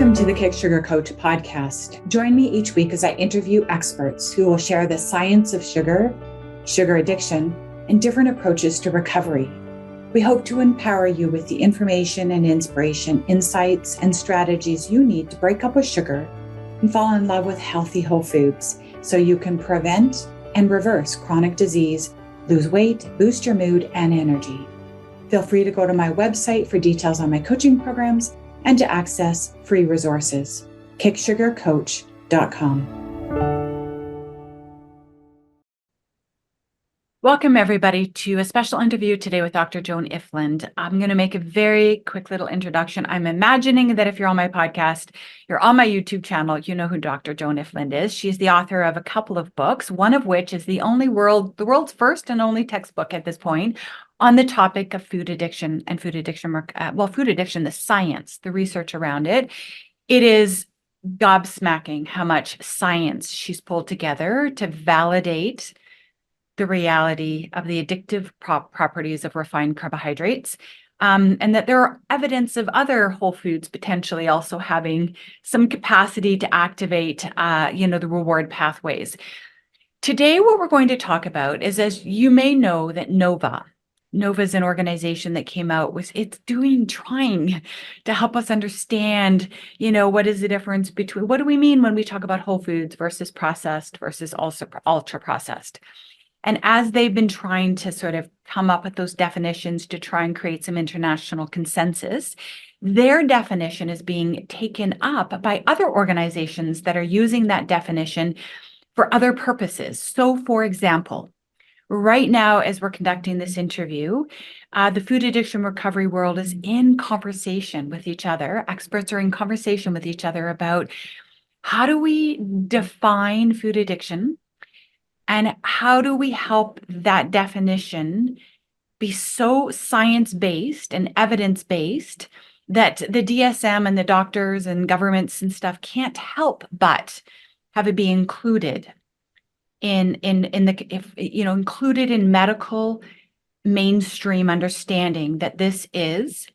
Welcome to the Kick Sugar Coach podcast. Join me each week as I interview experts who will share the science of sugar, sugar addiction, and different approaches to recovery. We hope to empower you with the information and inspiration, insights, and strategies you need to break up with sugar and fall in love with healthy whole foods so you can prevent and reverse chronic disease, lose weight, boost your mood and energy. Feel free to go to my website for details on my coaching programs and to access free resources, kicksugarcoach.com. Welcome, everybody, to a special interview today with Dr. Joan Ifland. I'm going to make a very quick little introduction. I'm imagining that if you're on my podcast, you're on my YouTube channel, you know who Dr. Joan Ifland is. She's the author of a couple of books, one of which is the world's first and only textbook at this point on the topic of food addiction and food addiction, the science, the research around it. It is gobsmacking how much science she's pulled together to validate the reality of the addictive properties of refined carbohydrates, and that there are evidence of other whole foods potentially also having some capacity to activate, the reward pathways. Today, what we're going to talk about is, as you may know, that Nova is an organization that came out with, trying to help us understand, what is the difference between, what do we mean when we talk about whole foods versus processed versus also ultra processed? And as they've been trying to sort of come up with those definitions to try and create some international consensus, their definition is being taken up by other organizations that are using that definition for other purposes. So, for example, right now, as we're conducting this interview, the food addiction recovery world is in conversation with each other. Experts are in conversation with each other about how do we define food addiction? And how do we help that definition be so science-based and evidence-based that the DSM and the doctors and governments and stuff can't help but have it be included included in medical mainstream understanding that this is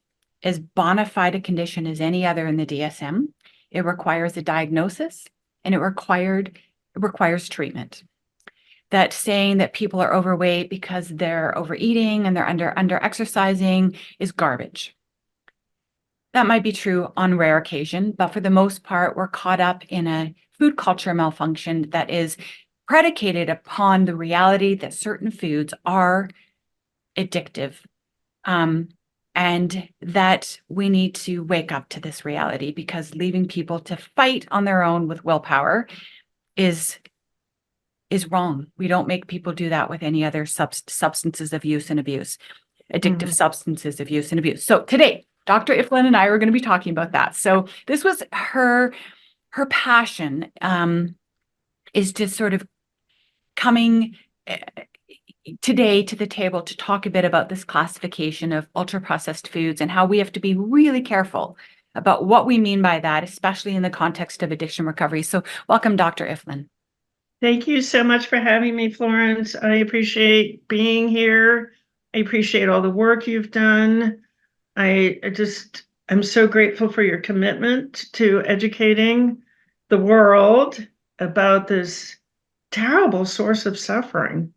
as bona fide a condition as any other in the DSM. It requires a diagnosis and it requires treatment. That saying that people are overweight because they're overeating and they're under exercising is garbage. That might be true on rare occasion, but for the most part, we're caught up in a food culture malfunction that is predicated upon the reality that certain foods are addictive, and that we need to wake up to this reality, because leaving people to fight on their own with willpower is wrong. We don't make people do that with any other substances of use and abuse, addictive substances of use and abuse. So today, Dr. Ifland and I are going to be talking about that. So this was her passion, is to sort of coming today to the table to talk a bit about this classification of ultra-processed foods and how we have to be really careful about what we mean by that, especially in the context of addiction recovery. So welcome, Dr. Ifland. Thank you so much for having me, Florence. I appreciate being here. I appreciate all the work you've done. I'm so grateful for your commitment to educating the world about this terrible source of suffering.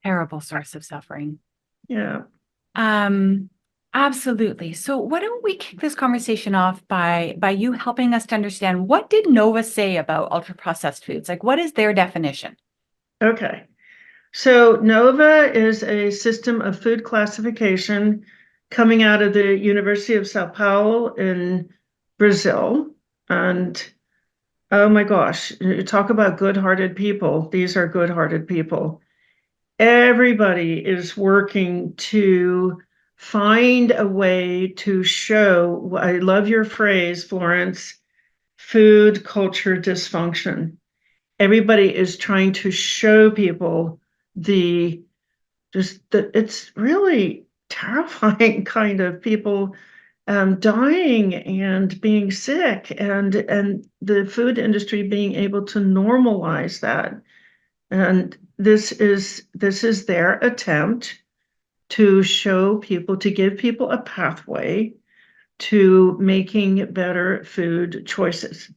Terrible source of suffering. Yeah. Absolutely. So why don't we kick this conversation off by you helping us to understand, what did Nova say about ultra-processed foods? Like, what is their definition? Okay. So Nova is a system of food classification coming out of the University of Sao Paulo in Brazil. And oh my gosh, you talk about good-hearted people. These are good-hearted people. Everybody is working to find a way to show, I love your phrase, Florence, food culture dysfunction. Everybody is trying to show people it's really terrifying kind of people dying and being sick, and the food industry being able to normalize that. And this is their attempt to show people, to give people a pathway to making better food choices.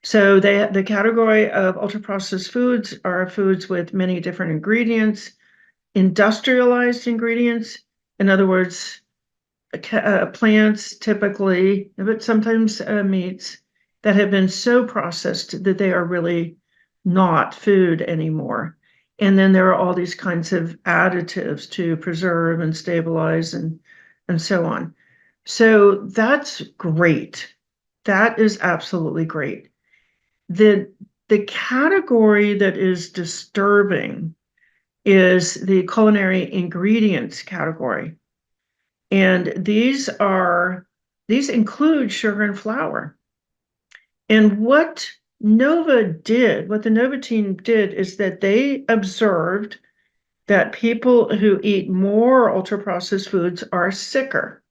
So the category of ultra-processed foods are foods with many different ingredients, industrialized ingredients. In other words, plants typically, but sometimes meats that have been so processed that they are really not food anymore. And then there are all these kinds of additives to preserve and stabilize and so on. So that's great. That is absolutely great. The category that is disturbing is the culinary ingredients category. And these include sugar and flour. And what the Nova team did is that they observed that people who eat more ultra-processed foods are sicker.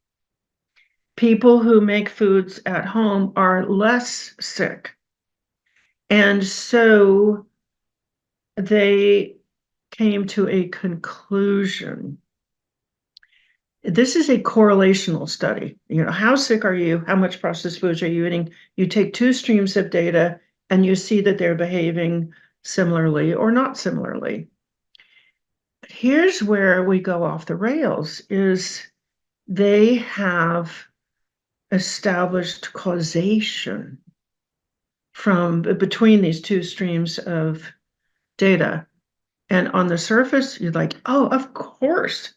People who make foods at home are less sick. And so they came to a conclusion. This is a correlational study. How sick are you? How much processed foods are you eating? You take two streams of data and you see that they're behaving similarly or not similarly. Here's where we go off the rails is they have established causation from between these two streams of data. And on the surface, you're like, oh, of course,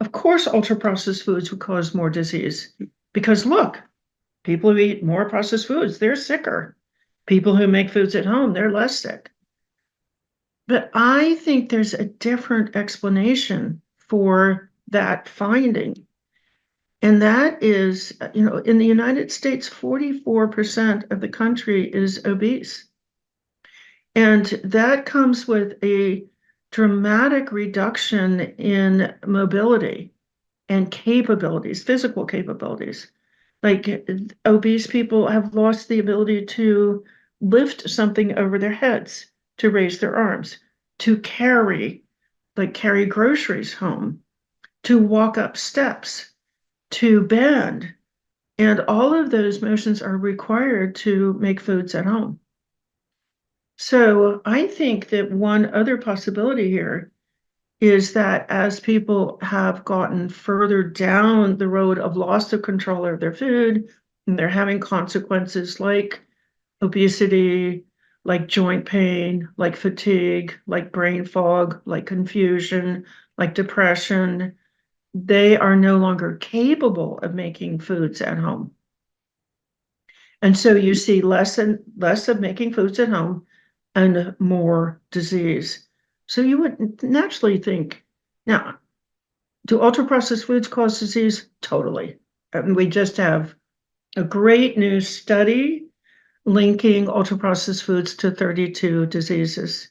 ultra-processed foods would cause more disease. Because look, people who eat more processed foods, they're sicker. People who make foods at home, they're less sick. But I think there's a different explanation for that finding. And that is, in the United States, 44% of the country is obese. And that comes with a dramatic reduction in mobility and capabilities, physical capabilities. Like obese people have lost the ability to lift something over their heads, to raise their arms, to carry groceries home, to walk up steps, to bend. And all of those motions are required to make foods at home. So I think that one other possibility here is that as people have gotten further down the road of loss of control of their food, and they're having consequences like obesity, like joint pain, like fatigue, like brain fog, like confusion, like depression, they are no longer capable of making foods at home. And so you see less and less of making foods at home and more disease. So you would naturally think, now, do ultra-processed foods cause disease? Totally. We just have a great new study linking ultra-processed foods to 32 diseases.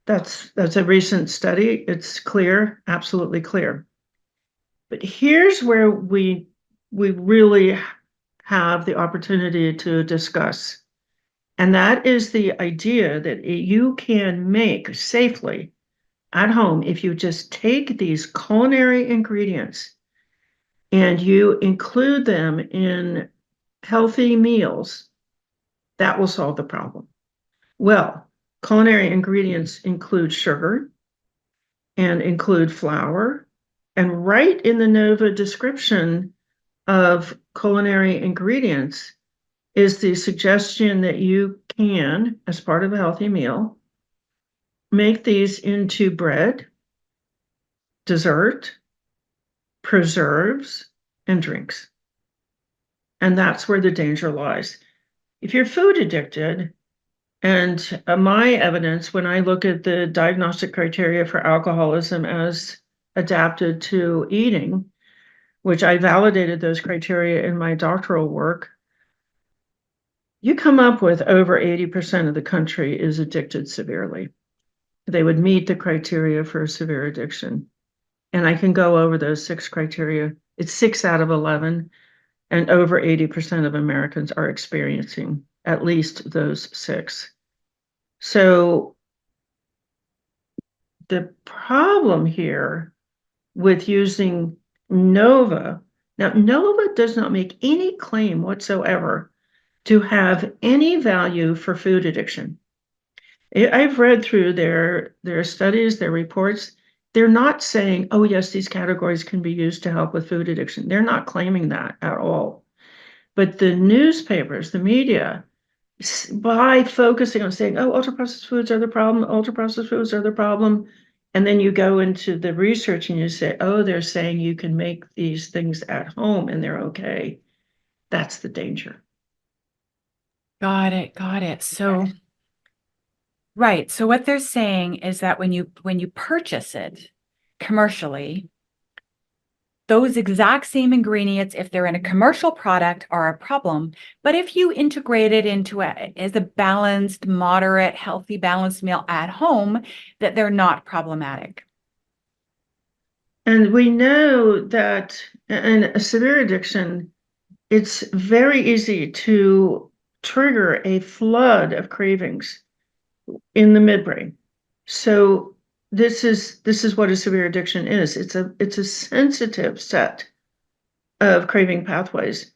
That's a recent study. It's clear, absolutely clear. But here's where we really have the opportunity to discuss. And that is the idea that you can make safely at home if you just take these culinary ingredients and you include them in healthy meals, that will solve the problem. Well, culinary ingredients include sugar and include flour. And right in the Nova description of culinary ingredients is the suggestion that you can, as part of a healthy meal, make these into bread, dessert, preserves, and drinks. And that's where the danger lies. If you're food addicted, and my evidence, when I look at the diagnostic criteria for alcoholism as adapted to eating, which I validated those criteria in my doctoral work, you come up with over 80% of the country is addicted severely. They would meet the criteria for severe addiction. And I can go over those 6 criteria. It's 6 out of 11, and over 80% of Americans are experiencing at least those 6. So the problem here with using Nova Now, Nova does not make any claim whatsoever to have any value for food addiction. I've read through their studies, their reports. They're not saying, oh, yes, these categories can be used to help with food addiction. They're not claiming that at all. But the newspapers, the media, by focusing on saying, oh, ultra processed foods are the problem, ultra processed foods are the problem. And then you go into the research and you say, oh, they're saying you can make these things at home and they're okay. That's the danger. Got it. Got it. So, right. So what they're saying is that when you purchase it commercially, those exact same ingredients, if they're in a commercial product, are a problem. But if you integrate it into as a balanced, moderate, healthy, balanced meal at home, that they're not problematic. And we know that in a severe addiction, it's very easy to trigger a flood of cravings in the midbrain. So this is what a severe addiction is. It's a sensitive set of craving pathways.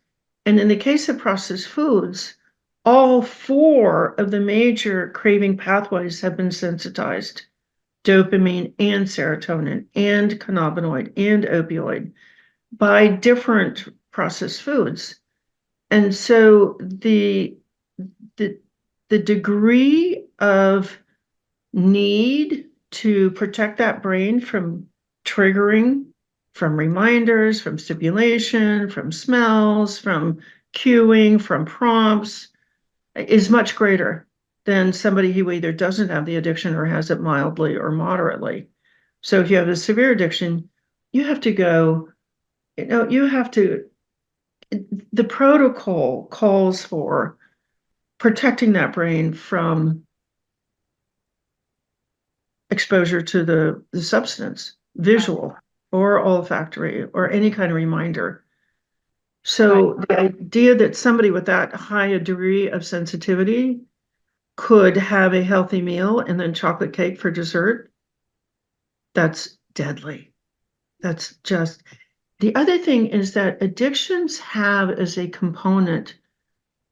And in the case of processed foods, all four of the major craving pathways have been sensitized: dopamine and serotonin and cannabinoid and opioid by different processed foods. And so the, the degree of need to protect that brain from triggering, from reminders, from stimulation, from smells, from cueing, from prompts, is much greater than somebody who either doesn't have the addiction or has it mildly or moderately. So if you have a severe addiction, you have to go, the protocol calls for protecting that brain from exposure to the substance, visual or olfactory or any kind of reminder. So the idea that somebody with that high a degree of sensitivity could have a healthy meal and then chocolate cake for dessert, that's deadly. That's just the other thing is that addictions have as a component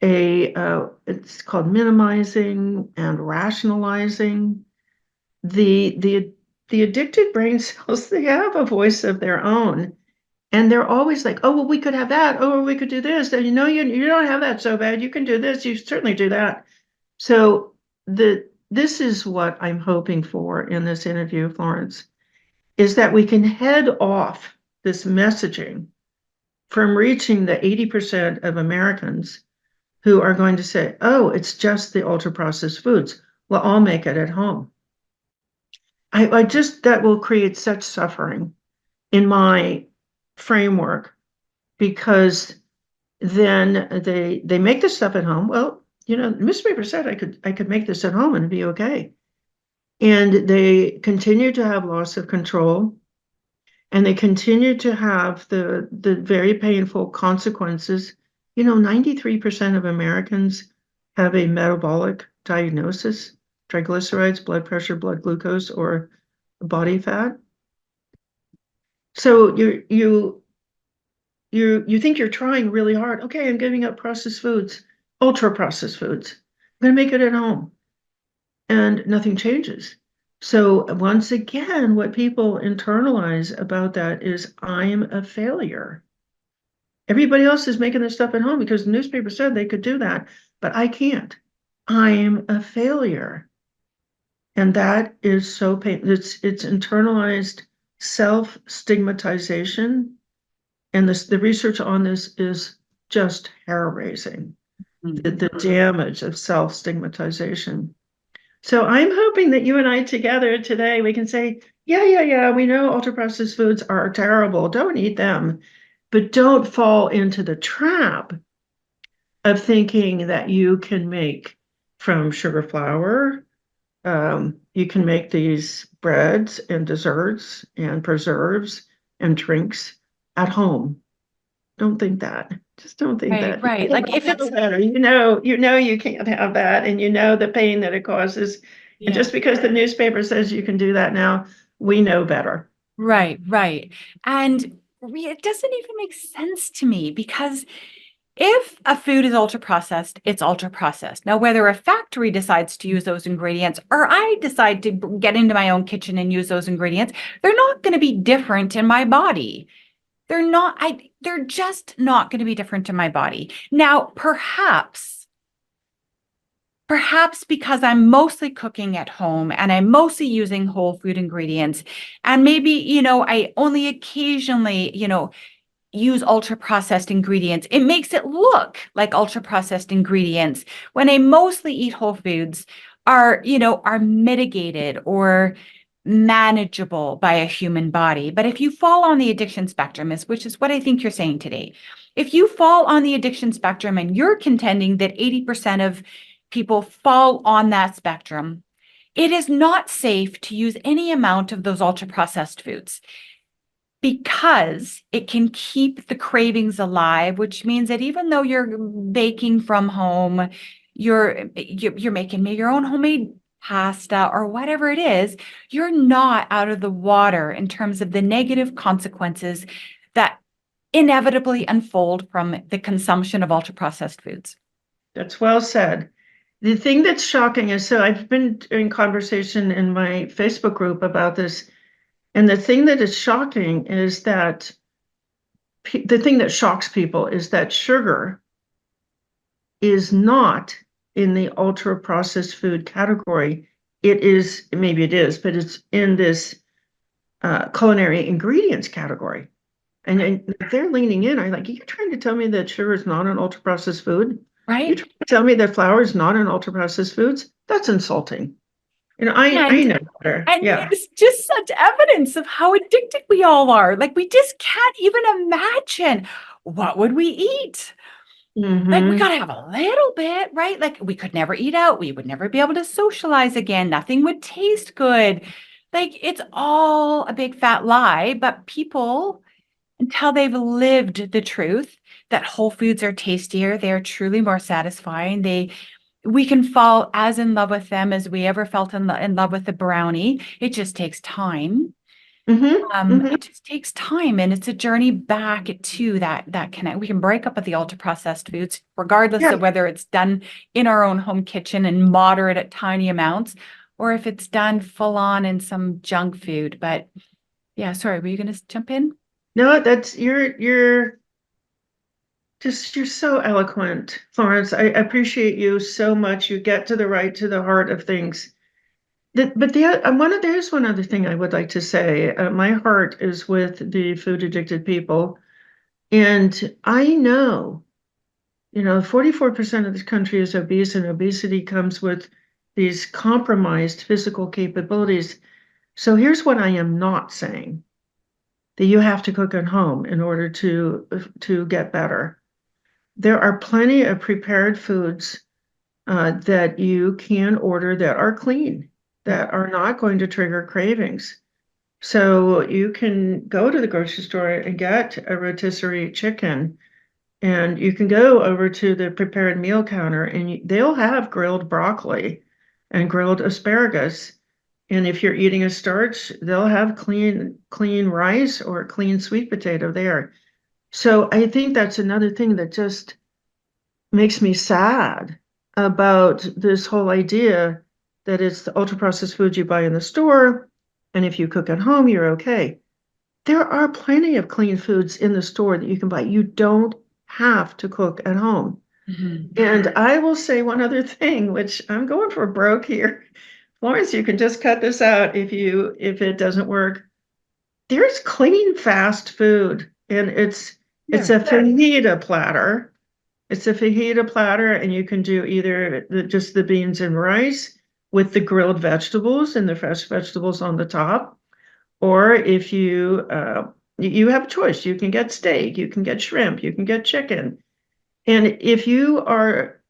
it's called minimizing and rationalizing. The addicted brain cells, they have a voice of their own, and they're always like, oh, well, we could have that, oh, we could do this, and you don't have that so bad, you can do this, you certainly do that. So this is what I'm hoping for in this interview, Florence, is that we can head off this messaging from reaching the 80% of Americans who are going to say, oh, it's just the ultra processed foods. Well, I'll make it at home. I just, that will create such suffering in my framework, because then they make this stuff at home. Well, the newspaper said I could make this at home and be okay. And they continue to have loss of control, and they continue to have the very painful consequences. 93% of Americans have a metabolic diagnosis: triglycerides, blood pressure, blood glucose, or body fat. So you think you're trying really hard. Okay, I'm giving up processed foods, ultra processed foods. I'm going to make it at home, and nothing changes. So once again, what people internalize about that is, I'm a failure. Everybody else is making this stuff at home because the newspaper said they could do that, but I can't. I'm a failure. And that is so painful. It's internalized self-stigmatization. And the research on this is just hair-raising, the damage of self-stigmatization. So I'm hoping that you and I together today, we can say, yeah, we know ultra-processed foods are terrible. Don't eat them. But don't fall into the trap of thinking that you can make from sugar flour. You can make these breads and desserts and preserves and drinks at home. Don't think that. Just don't think that. Right. Like if it's better, you can't have that, and the pain that it causes. And just because the newspaper says you can do that now, we know better. Right. And it doesn't even make sense to me, because if a food is ultra processed, it's ultra processed. Now, whether a factory decides to use those ingredients or I decide to get into my own kitchen and use those ingredients, they're not going to be different in my body. They're just not going to be different in my body. Now, perhaps because I'm mostly cooking at home and I'm mostly using whole food ingredients, and maybe, I only occasionally, use ultra processed ingredients. It makes it look like ultra processed ingredients when I mostly eat whole foods are mitigated or manageable by a human body. But if you fall on the addiction spectrum, which is what I think you're saying today, if you fall on the addiction spectrum and you're contending that 80% of people fall on that spectrum, it is not safe to use any amount of those ultra processed foods, because it can keep the cravings alive, which means that even though you're baking from home, you're making maybe your own homemade pasta or whatever it is, you're not out of the water in terms of the negative consequences that inevitably unfold from the consumption of ultra processed foods. That's well said. The thing that's shocking is, so I've been in conversation in my Facebook group about this, and the thing that is shocking is that the thing that shocks people is that sugar is not in the ultra processed food category. It is, maybe it is, but it's in this culinary ingredients category. And they're leaning in. I'm like, you're trying to tell me that sugar is not an ultra processed food? Right? You're trying to tell me that flour is not an ultra processed foods? That's insulting. I know better. And Yeah. it's just such evidence of how addicted we all are. Like, we just can't even imagine, what would we eat? Like, we got to have a little bit, right? Like, we could never eat out. We would never be able to socialize again. Nothing would taste good. Like, it's all a big fat lie. But people, until they've lived the truth that whole foods are tastier, they're truly more satisfying. We can fall as in love with them as we ever felt in love with the brownie. It just takes time. It just takes time, and it's a journey back to that connect. We can break up with the ultra processed foods, regardless Yeah. of whether it's done in our own home kitchen and moderate at tiny amounts, or if it's done full on in some junk food. But yeah, sorry, were you going to jump in? No, that's you're so eloquent, Florence. I appreciate you so much. You get to the heart of things. But there's one other thing I would like to say. My heart is with the food addicted people, and I know, 44% of this country is obese, and obesity comes with these compromised physical capabilities. So here's what I am not saying: that you have to cook at home in order to get better. There are plenty of prepared foods that you can order that are clean, that are not going to trigger cravings. So you can go to the grocery store and get a rotisserie chicken, and you can go over to the prepared meal counter, and they'll have grilled broccoli and grilled asparagus. And if you're eating a starch, they'll have clean rice or clean sweet potato there. So I think that's another thing that just makes me sad about this whole idea that it's the ultra processed foods you buy in the store, and if you cook at home, you're okay. There are plenty of clean foods in the store that you can buy. You don't have to cook at home. And I will say one other thing, which I'm going for broke here. Florence, you can just cut this out if it doesn't work. There's clean fast food, and it's a fajita platter. It's a fajita platter, and you can do either just the beans and rice with the grilled vegetables and the fresh vegetables on the top, or if you have a choice. You can get steak, you can get shrimp, you can get chicken, and if you are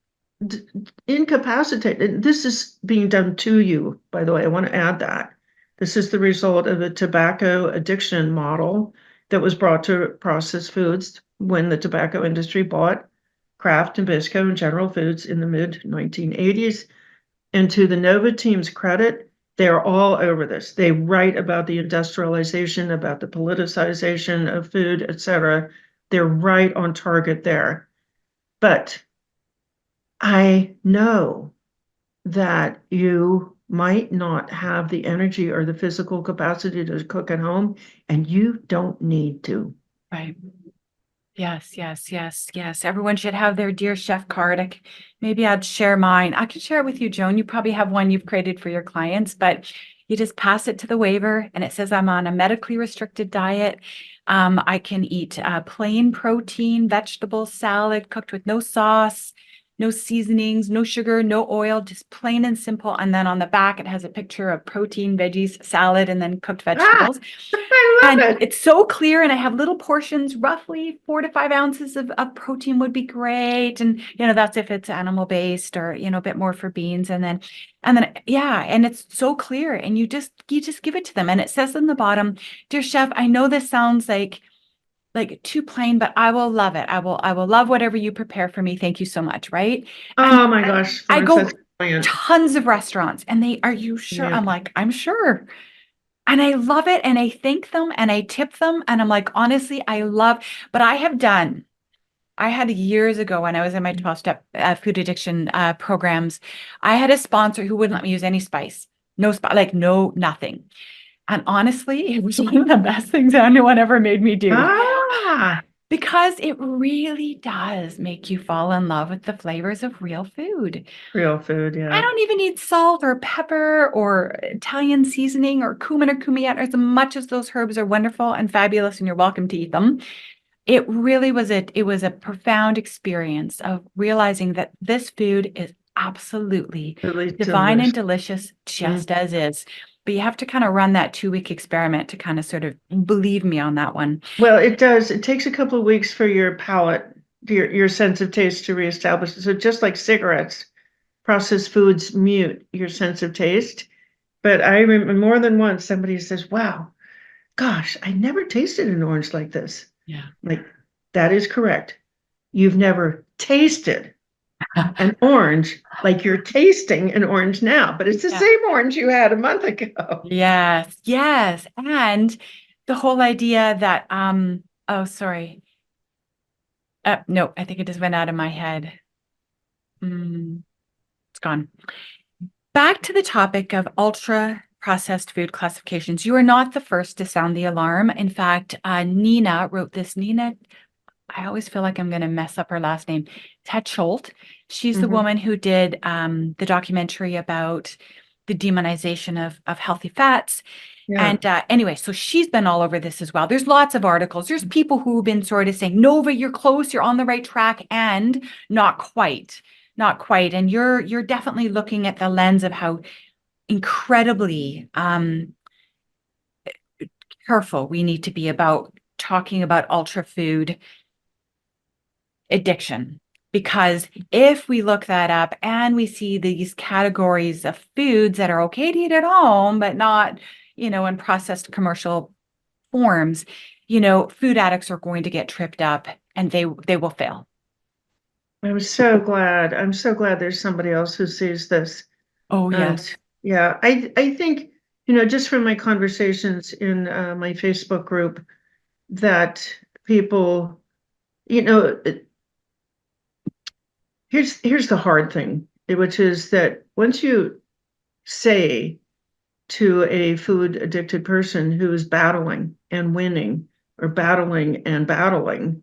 incapacitated, this is being done to you, by the way. I want to add that this is the result of a tobacco addiction model that was brought to processed foods when the tobacco industry bought Kraft, Nabisco, and General Foods in the mid 1980s. And to the Nova team's credit, They're all over this. They write about the industrialization, about the politicization of food, etc. They're right on target there. But I know that you might not have the energy or the physical capacity to cook at home, and you don't need to. Right. Yes, yes, yes, yes. Everyone should have their Dear Chef card. Maybe I'd share mine. I can share it with you, Joan. You probably have one you've created for your clients, but you just pass it to the waiver and it says I'm on a medically restricted diet. I can eat plain protein, vegetable salad cooked with no sauce, no seasonings, no sugar, no oil, just plain and simple. And then on the back, it has a picture of protein, veggies, salad, and then cooked Ah, vegetables. I And love it. it's so clear, and I have little portions, roughly 4 to 5 ounces of protein would be great. And, that's if it's animal based or, a bit more for beans. And then, yeah, and it's so clear. And you just give it to them. And it says in the bottom, Dear Chef, I know this sounds like too plain, but I will love it. I will love whatever you prepare for me. Thank you so much. Right. And Oh my gosh, I Florence, go that's brilliant. tons of restaurants and are you sure? Yeah, I'm like, I'm sure. And I love it. And I thank them and I tip them. And I'm like, honestly, but I had years ago when I was in my 12-step food addiction programs, I had a sponsor who wouldn't let me use any spice, no spice, like no, nothing. And honestly, it was one of the best things anyone ever made me do ah, because it really does make you fall in love with the flavors of real food. real food. I Yeah. don't even need salt or pepper or Italian seasoning or cumin or cummiat. As much as those herbs are wonderful and fabulous and you're welcome to eat them, it was a profound experience of realizing that this food is absolutely Really divine and delicious. delicious Mm. just as is. But you have to kind of run that 2-week experiment to kind of sort of believe me on that one. Well, it does. It takes a couple of weeks for your palate, your sense of taste to reestablish. So just like cigarettes, processed foods mute your sense of taste. But I remember more than once somebody says, "Wow, gosh, I never tasted an orange like this." Yeah. Like, that is correct. You've never tasted an orange like you're tasting an orange now, but it's the Yeah. same orange you had a month ago. Yes, yes. And the whole idea that, oh, sorry. No, I think it just went out of my head. It's gone. Back to the topic of ultra processed food classifications. You are not the first to sound the alarm. In fact, Nina wrote this. Nina, I always feel like I'm going to mess up her last name. Tetcholt. She's the Mhm. woman who did the documentary about the demonization of healthy fats. Yeah. And anyway, so she's been all over this as well. There's lots of articles. There's people who've been sort of saying, Nova, you're close, you're on the right track, and not quite, not quite. And you're definitely looking at the lens of how incredibly careful we need to be about talking about ultra food addiction. Because if we look that up and we see these categories of foods that are okay to eat at home, but not, in processed commercial forms, food addicts are going to get tripped up and they will fail. I'm so glad. I'm so glad there's somebody else who sees this. Oh, And yes. yeah, I think, just from my conversations in my Facebook group, that people, you know, here's the hard thing, which is that once you say to a food addicted person who is battling and winning, or battling and battling,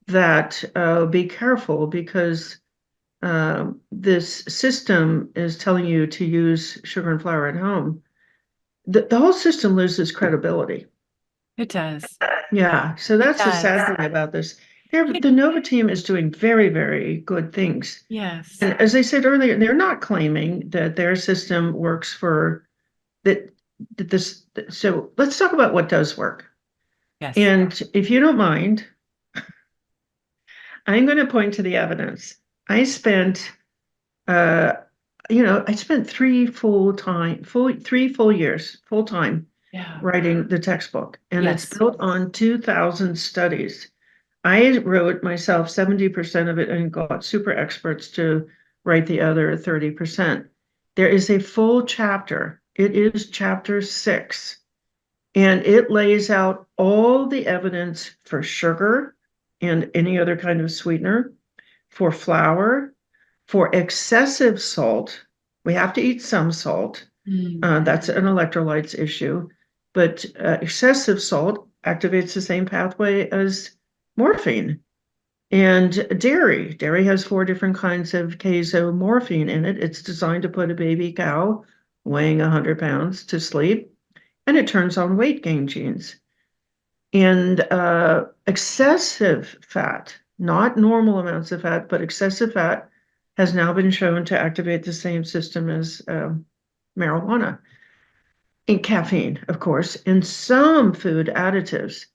that be careful because this system is telling you to use sugar and flour at home, the whole system loses credibility. It does. Yeah, so It that's the does. sad thing about this. It, The Nova team is doing very, very good things. yes. And as I said earlier, they're not claiming that their system works for that, that this. So let's talk about what does work. Yes. And if you don't mind, I'm going to point to the evidence. I spent, uh, I spent 3 full years, full time Yeah. writing the textbook, and it's Yes. built on 2,000 studies. I wrote myself 70% of it and got super experts to write the other 30%. There is a full chapter It is chapter 6, and it lays out all the evidence for sugar and any other kind of sweetener, for flour, for excessive salt. We have to eat some salt. That's an electrolytes issue. But excessive salt activates the same pathway as morphine. And dairy has 4 different kinds of casomorphine in it. It's designed to put a baby cow weighing 100 pounds to sleep, and it turns on weight gain genes. And excessive fat, not normal amounts of fat, but excessive fat, has now been shown to activate the same system as marijuana. And caffeine, of course, and some food additives.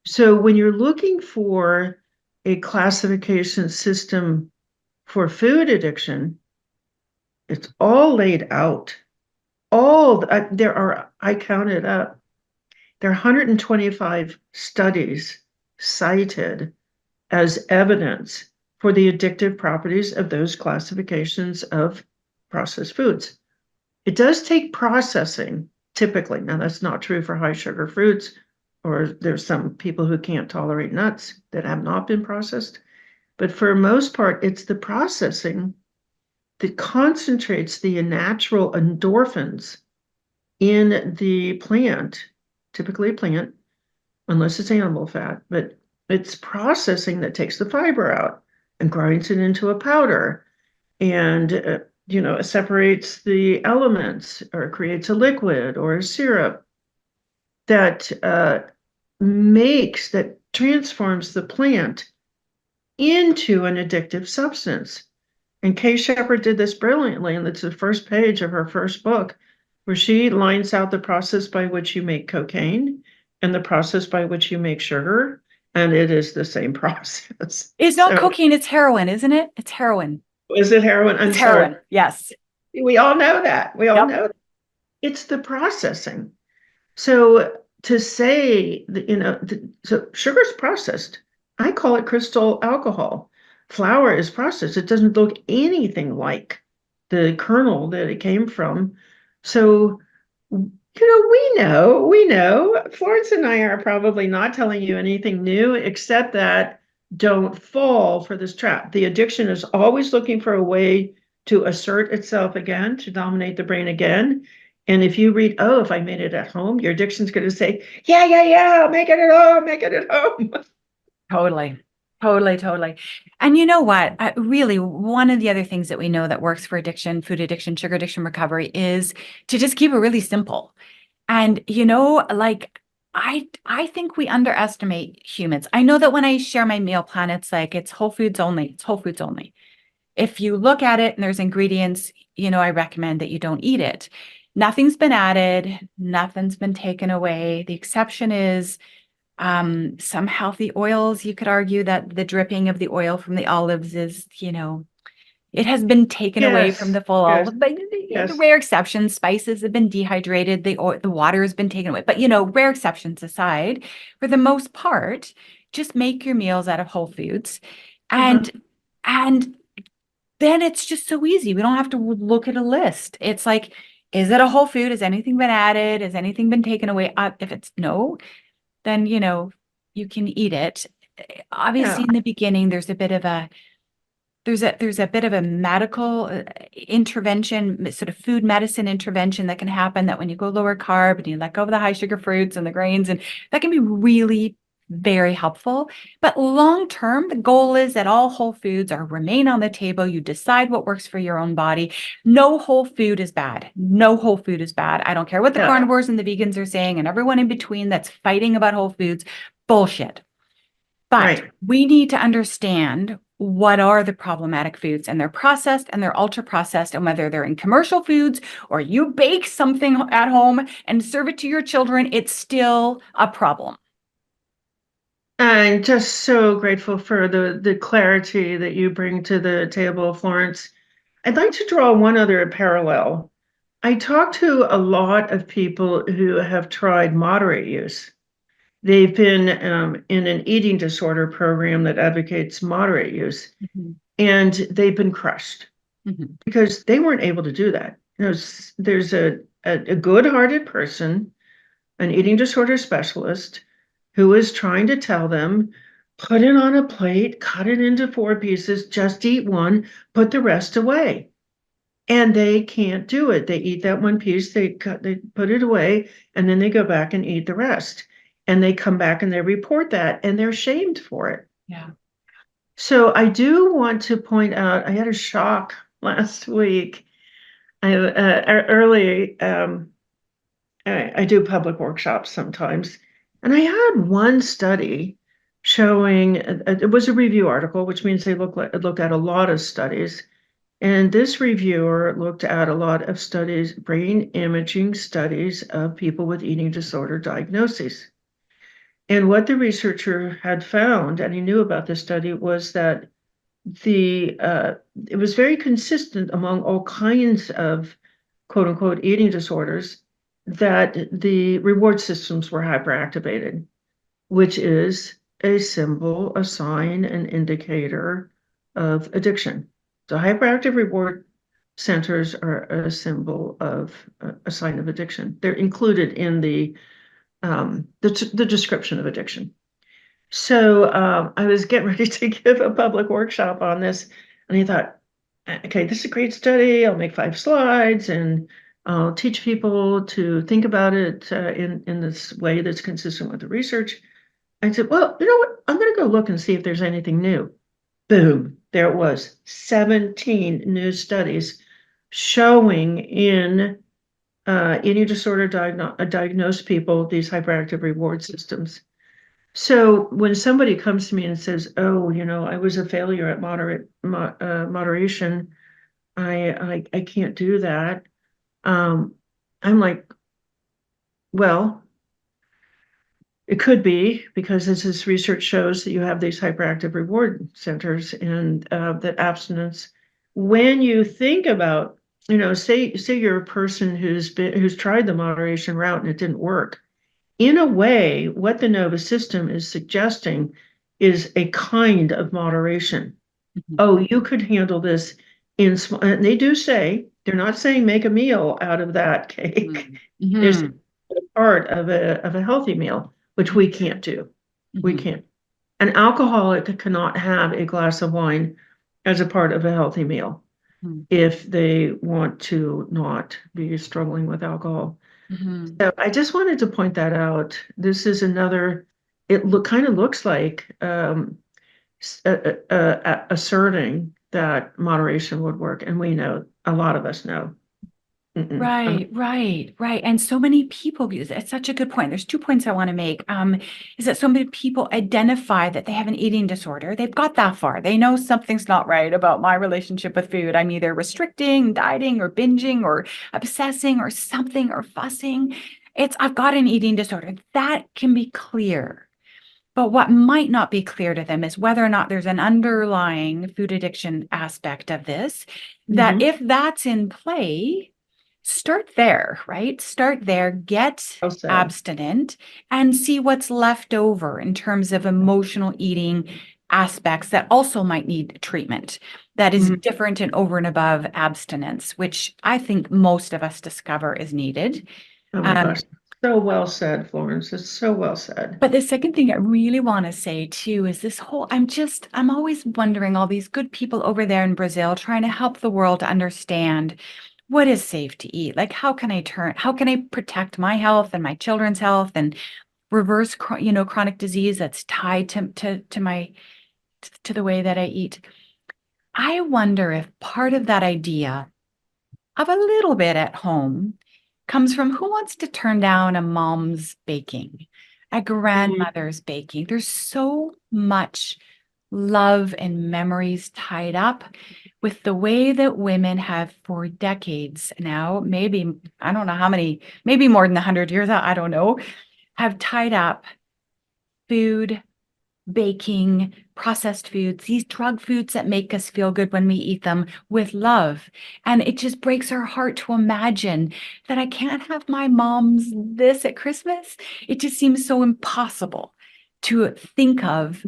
So when you're looking for a classification system for food addiction, it's all laid out. I counted up, there are 125 studies cited as evidence for the addictive properties of those classifications of processed foods. It does take processing, typically. Now, that's not true for high sugar fruits, or there's some people who can't tolerate nuts that have not been processed. But for the most part, it's the processing that concentrates the natural endorphins in the plant, typically a plant, unless it's animal fat, but it's processing that takes the fiber out and grinds it into a powder, and it separates the elements or creates a liquid or a syrup that transforms the plant into an addictive substance. And Kay Shepherd did this brilliantly, and it's the first page of her first book, where she lines out the process by which you make cocaine and the process by which you make sugar, and it is the same process. It's not cocaine, it's heroin, isn't it? It's heroin. Is it heroin? It's heroin, yes. We all know that. We all know that. It's the processing. So to say that, so sugar's processed. I call it crystal alcohol. Flour is processed. It doesn't look anything like the kernel that it came from. So, we know. Florence and I are probably not telling you anything new, except that don't fall for this trap. The addiction is always looking for a way to assert itself again, to dominate the brain again. And if you read, oh, if I made it at home, your addiction's going to say, yeah, make it at home. Totally. And you know what? Really, one of the other things that we know that works for addiction, food addiction, sugar addiction recovery is to just keep it really simple. And, I think we underestimate humans. I know that when I share my meal plan, it's like, it's whole foods only. It's whole foods only. If you look at it and there's ingredients, I recommend that you don't eat it. Nothing's been added. Nothing's been taken away. The exception is some healthy oils. You could argue that the dripping of the oil from the olives is, it has been taken away from the full olive, but the rare exceptions, spices have been dehydrated, the water has been taken away. But, rare exceptions aside, for the most part, just make your meals out of whole foods. And then it's just so easy. We don't have to look at a list. It's like, is it a whole food? Has anything been added? Has anything been taken away? If it's no, then, you can eat it. Obviously, in the beginning, there's a bit of a medical intervention, sort of food medicine intervention that can happen, that when you go lower carb and you let go of the high sugar fruits and the grains, and that can be really very helpful. But long term, the goal is that all whole foods remain on the table. You decide what works for your own body. No whole food is bad. No whole food is bad. I don't care what the carnivores and the vegans are saying, and everyone in between that's fighting about whole foods. Bullshit. But we need to understand what are the problematic foods, and they're processed and they're ultra processed, and whether they're in commercial foods or you bake something at home and serve it to your children, it's still a problem. I'm just so grateful for the clarity that you bring to the table, Florence. I'd like to draw one other parallel. I talk to a lot of people who have tried moderate use. They've been in an eating disorder program that advocates moderate use, and they've been crushed because they weren't able to do that. There's a a good-hearted person, an eating disorder specialist, who is trying to tell them, put it on a plate, cut it into 4 pieces, just eat one, put the rest away. And they can't do it. They eat that one piece, they put it away, and then they go back and eat the rest. And they come back and they report that, and they're shamed for it. Yeah. So I do want to point out, I had a shock last week. I do public workshops sometimes, and I had one study showing, it was a review article, which means they look at a lot of studies. And this reviewer looked at a lot of studies, brain imaging studies of people with eating disorder diagnoses. And what the researcher had found, and he knew about this study, was that it was very consistent among all kinds of quote unquote eating disorders that the reward systems were hyperactivated, which is a symbol, a sign, an indicator of addiction. So hyperactive reward centers are a symbol of a sign of addiction. They're included in the description of addiction. So I was getting ready to give a public workshop on this, and I thought, okay, this is a great study. I'll make 5 slides, and I'll teach people to think about it in this way that's consistent with the research. I said, well, you know what? I'm going to go look and see if there's anything new. Boom, there it was. 17 new studies showing in eating disorder diagnosed people these hyperactive reward systems. So when somebody comes to me and says, "Oh, I was a failure at moderation. I can't do that," I'm like, well, it could be because as this research shows that you have these hyperactive reward centers, and that abstinence. When you think about, say you're a person who's tried the moderation route and it didn't work. In a way, what the Nova system is suggesting is a kind of moderation. Mhm. Oh, you could handle this in small, and they do say, they're not saying make a meal out of that cake. Mhm. There's a part of a healthy meal, which we can't do. We Mhm. can't. An alcoholic cannot have a glass of wine as a part of a healthy meal Mhm. if they want to not be struggling with alcohol. Mhm. So I just wanted to point that out. This is another, kind of looks like asserting that moderation would work. And we know, a lot of us know. Right. And so many people use it. It's such a good point. There's 2 points I want to make. Is that so many people identify that they have an eating disorder. They've got that far. They know something's not right about my relationship with food. I'm either restricting, dieting, or binging, or obsessing, or something, or fussing. I've got an eating disorder. That can be clear. But what might not be clear to them is whether or not there's an underlying food addiction aspect of this, that if that's in play, start there, right? Start there, get Well said. abstinent, and see what's left over in terms of emotional eating aspects that also might need treatment that is different and over and above abstinence, which I think most of us discover is needed. Oh my gosh. So well said, Florence. It's so well said. But the second thing I really want to say too is this whole, I'm always wondering, all these good people over there in Brazil trying to help the world to understand what is safe to eat. Like, how can I protect my health and my children's health and reverse, chronic disease that's tied to the way that I eat. I wonder if part of that idea of a little bit at home comes from who wants to turn down a mom's baking, a grandmother's baking. There's so much love and memories tied up with the way that women have for decades now, maybe, I don't know how many, maybe more than 100 years, I don't know, have tied up food, baking, processed foods, these drug foods that make us feel good when we eat them, with love. And it just breaks our heart to imagine that I can't have my mom's this at Christmas. It just seems so impossible to think of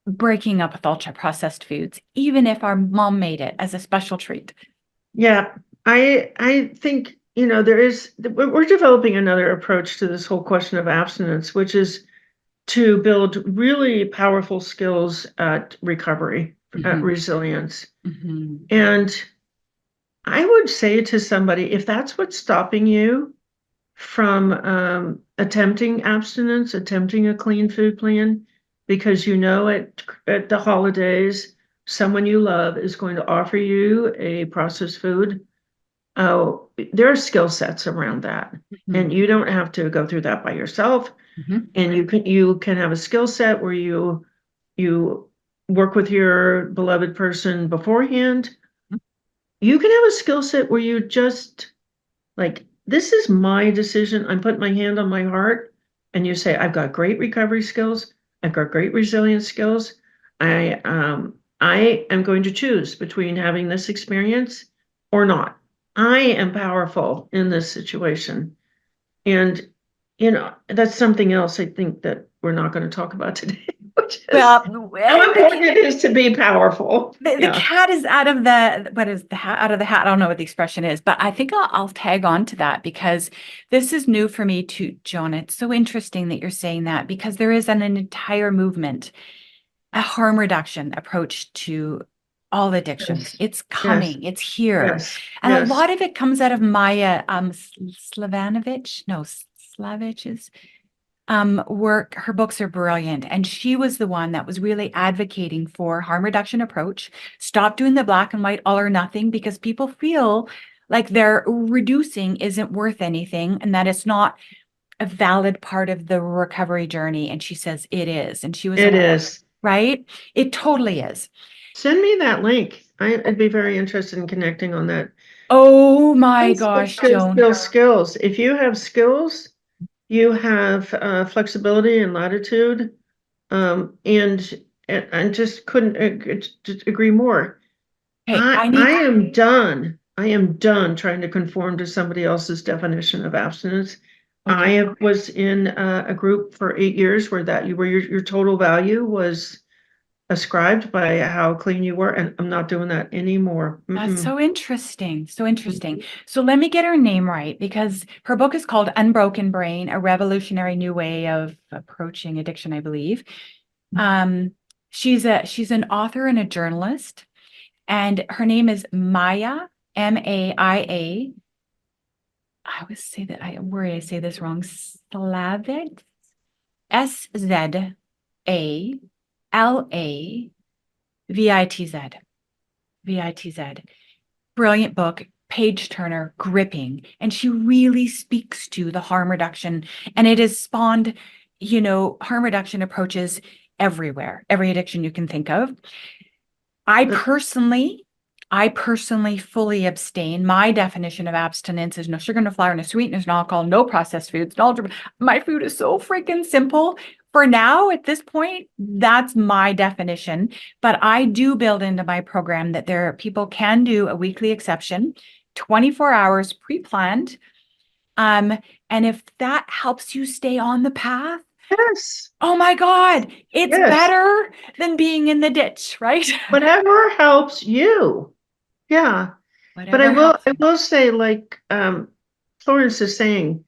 breaking up with ultra processed foods, even if our mom made it as a special treat. Yeah, I think we're developing another approach to this whole question of abstinence, which is to build really powerful skills at recovery, at resilience. And I would say to somebody, if that's what's stopping you from attempting abstinence, attempting a clean food plan, because at the holidays, someone you love is going to offer you a processed food. Oh, there are skill sets around that, and you don't have to go through that by yourself. And you can have a skill set where you work with your beloved person beforehand. You can have a skill set where you just like, this is my decision. I'm putting my hand on my heart, and you say, I've got great recovery skills. I've got great resilience skills. I am going to choose between having this experience or not. I am powerful in this situation. And, that's something else I think that we're not going to talk about today, which is how important it is to be powerful. The cat is out of the hat, out of the hat. I don't know what the expression is, but I think I'll tag on to that because this is new for me too, Joan. It's so interesting that you're saying that because there is an entire movement, a harm reduction approach to all addictions. It's coming, it's here. And a lot of it comes out of Maya Slavich's work. Her books are brilliant. And she was the one that was really advocating for harm reduction approach. Stop doing the black and white all or nothing because people feel like their reducing isn't worth anything and that it's not a valid part of the recovery journey. And she says it is. And she was right? It totally is. Send me that link. I'd be very interested in connecting on that. Oh my gosh, Joan. Skills. If you have skills, you have flexibility and latitude, and just couldn't agree more. Hey, I am done. I am done trying to conform to somebody else's definition of abstinence. Okay. I was in a group for 8 years where your total value was ascribed by how clean you were, and I'm not doing that anymore. That's so interesting. So interesting. So let me get her name right because her book is called Unbroken Brain, a revolutionary new way of approaching addiction, I believe. She's an author and a journalist, and her name is Maya, Maia. I always say that I worry I say this wrong. Slavic, SZALAVITZ. Brilliant book, page turner, gripping. And she really speaks to the harm reduction. And it has spawned, harm reduction approaches everywhere, every addiction you can think of. I personally fully abstain. My definition of abstinence is no sugar, no flour, no sweeteners, no alcohol, no processed foods. My food is so freaking simple. For now, at this point, that's my definition. But I do build into my program that people can do a weekly exception, 24 hours pre-planned. And if that helps you stay on the path, yes. Oh my God, it's better than being in the ditch, right? Whatever helps you. Yeah. But I will say, like Florence is saying,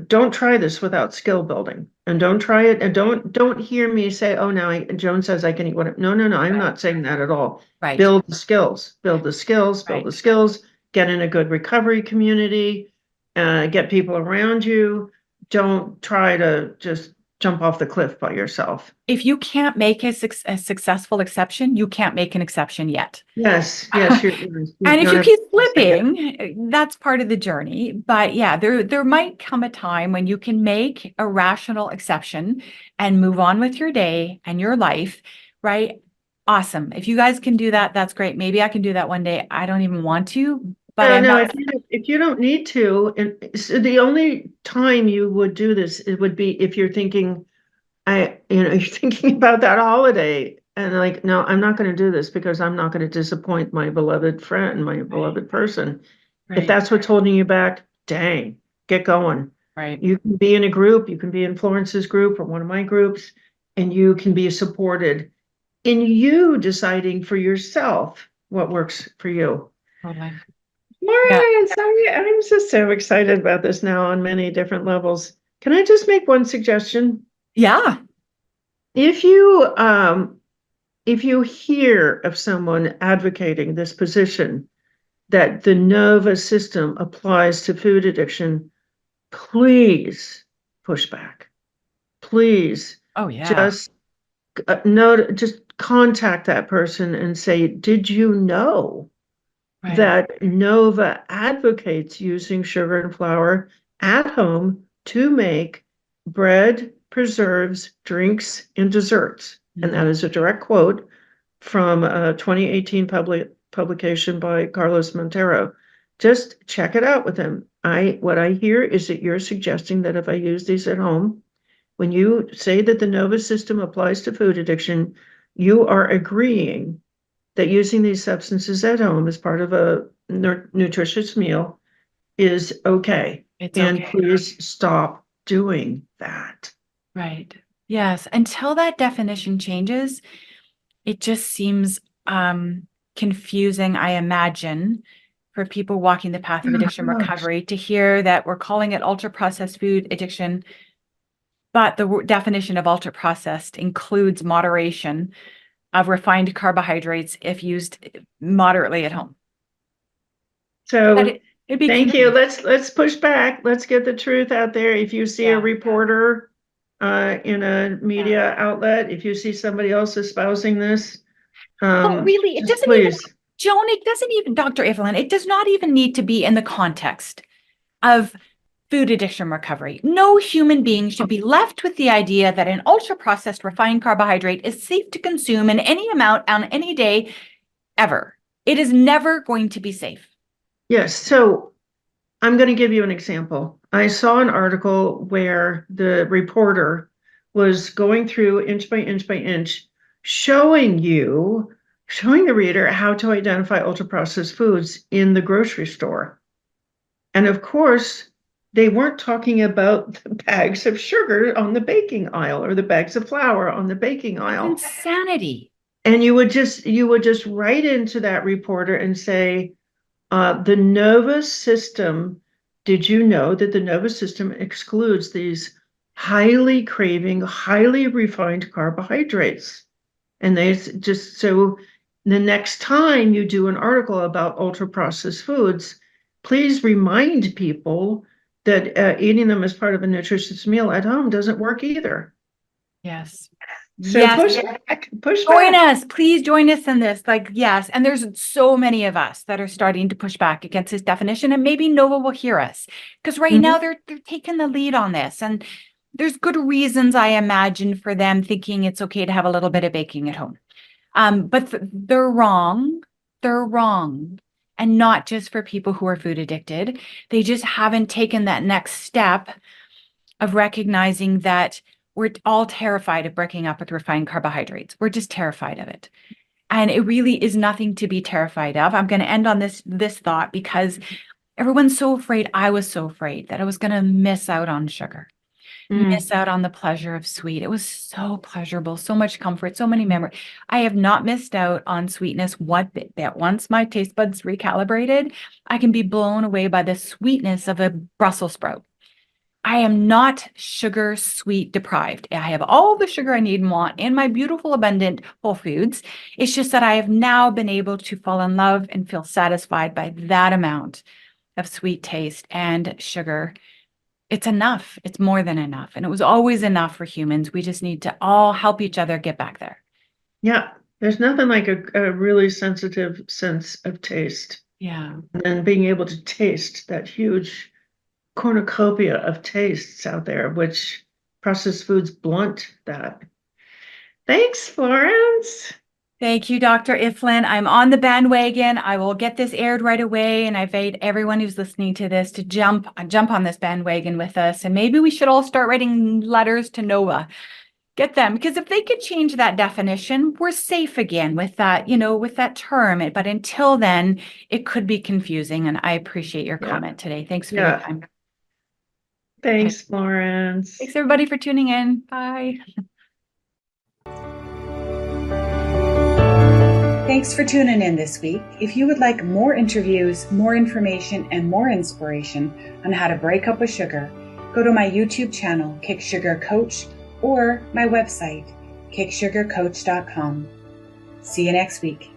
don't try this without skill building, and don't try it, and don't hear me say, oh, now Joan says I can eat whatever. No, I'm not saying that at all. Right. Build the skills, get in a good recovery community, get people around you. Don't try to just jump off the cliff by yourself. If you can't make a successful exception, you can't make an exception yet. Yes. And if you keep slipping, that's part of the journey. But yeah, there might come a time when you can make a rational exception and move on with your day and your life, right? Awesome. If you guys can do that, that's great. Maybe I can do that one day. I don't even want to. But if you don't need to, and so the only time you would do this, it would be if you're thinking, you're thinking about that holiday and like, no, I'm not going to do this because I'm not going to disappoint my beloved friend, my beloved person. If that's what's holding you back, dang, get going. Right. You can be in a group, you can be in Florence's group or one of my groups, and you can be supported in you deciding for yourself what works for you. Totally. Yeah. Lawrence, I'm just so excited about this now on many different levels. Can I just make one suggestion? Yeah. If you if you hear of someone advocating this position that the NOVA system applies to food addiction, please push back. Please Oh, yeah. just just contact that person and say, did you know Right. that Nova advocates using sugar and flour at home to make bread, preserves, drinks, and desserts? And that Mhm. is a direct quote from a 2018 publication by Carlos Montero. Just check it out with him. What I hear is that you're suggesting that if I use these at home, when you say that the NOVA system applies to food addiction, you are agreeing that using these substances at home as part of a nutritious meal is okay. It's And okay. please stop doing that. Right. Yes. Until that definition changes, it just seems confusing, I imagine, for people walking the path of Oh, addiction gosh. recovery to hear that we're calling it ultra processed food addiction, but the definition of ultra processed includes moderation of refined carbohydrates if used moderately at home. But So it'd be thank you. curious. Let's push back. Let's get the truth out there. If you see a Yeah. reporter in a Yeah. media outlet, if you see somebody else espousing this, Well, really, it just doesn't even, please. Joan, it doesn't even, Dr. Evelyn, it does not even need to be in the context of food addiction recovery. No human being should be left with the idea that an ultra processed refined carbohydrate is safe to consume in any amount on any day ever. It is never going to be safe. Yes. So I'm going to give you an example. I saw an article where the reporter was going through inch by inch, showing the reader how to identify ultra processed foods in the grocery store. And of course, they weren't talking about the bags of sugar on the baking aisle or the bags of flour on the baking It's aisle. insanity. And you would just write into that reporter and say, the NOVA system, did you know that the NOVA system excludes these highly craving, highly refined carbohydrates? And they just so the next time you do an article about ultra processed foods, please remind people that eating them as part of a nutritious meal at home doesn't work either. Yes. So Yes. push Join back. us. Please join us in this. Like, yes. And there's so many of us that are starting to push back against this definition. And maybe Nova will hear us. Because right now Mhm. they're taking the lead on this. And there's good reasons, I imagine, for them thinking it's okay to have a little bit of baking at home. But they're wrong. They're wrong. And not just for people who are food addicted. They just haven't taken that next step of recognizing that we're all terrified of breaking up with refined carbohydrates. We're just terrified of it. And it really is nothing to be terrified of. I'm going to end on this thought because everyone's so afraid. I was so afraid that I was going to miss out on sugar, Mm. miss out on the pleasure of sweet. It was so pleasurable, so much comfort, so many memories. I have not missed out on sweetness one bit. That once my taste buds recalibrated, I can be blown away by the sweetness of a Brussels sprout. I am not sugar sweet deprived. I have all the sugar I need and want in my beautiful, abundant whole foods. It's just that I have now been able to fall in love and feel satisfied by that amount of sweet taste and sugar. It's enough. It's more than enough. And it was always enough for humans. We just need to all help each other get back there. Yeah, there's nothing like a really sensitive sense of taste Yeah. and being able to taste that huge cornucopia of tastes out there, which processed foods blunt that. Thanks, Florence. Thank you, Dr. Iflin. I'm on the bandwagon. I will get this aired right away. And I invite everyone who's listening to this to jump on this bandwagon with us. And maybe we should all start writing letters to NOAA. Get them, because if they could change that definition, we're safe again with that, with that term. But until then, it could be confusing. And I appreciate your Yeah, comment today. Thanks for your yeah. time. Okay. Thanks, Florence. Thanks everybody for tuning in. Bye. Thanks for tuning in this week. If you would like more interviews, more information, and more inspiration on how to break up with sugar, go to my YouTube channel, Kick Sugar Coach, or my website, kicksugarcoach.com. See you next week.